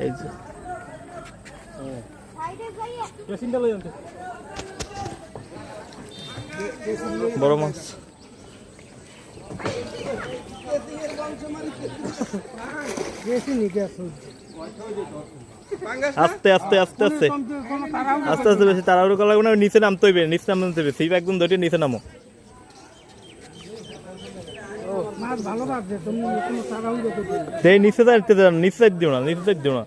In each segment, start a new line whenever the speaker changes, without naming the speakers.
এই যে বড় মাছ। আস্তে আস্তে আস্তে আস্তে আস্তে আস্তে বেশি তাড়াহুড়ো করা লাগবে না, নিচে নামতে হইবে, নিচে নামতে হবে, সিপ একদম ধরে নিচে নামো। এই নিচে যাইতে দেন, নিচে যাইতে দিও না, নিচে যাইতে দিও না।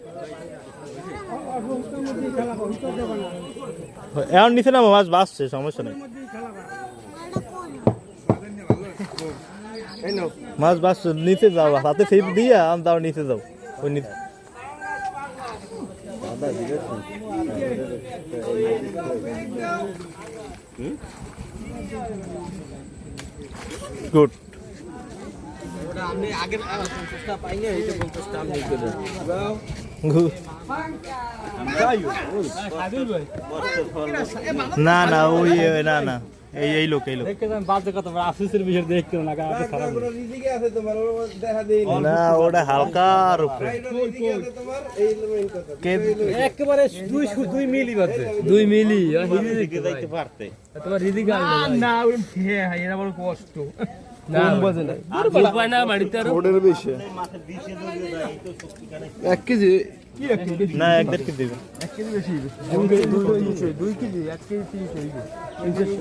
এখন নিচে নামো, মাছ বাসছে, সমস্যা নেই। মাছ বাসছে, নিচে যাও, হাতে সিপ দিয়া তাও নিচে যাও। ওই নিচে গুড। না না ওই না না এই লোক না, ওটা হালকার উপরে
একেবারে 2 মিলি বাজে 2 মিলি যাইতে পারতে তোমার রিজিক না এরা বড় কষ্ট না বাজে না আর উপায় না বাড়িতে আর ওডের বেশি 1 কেজি কি 1 কেজি
না 1.5 কেজি দিবেন,
1 কেজি বেশি 2 কেজি 1 কেজি 3 কেজি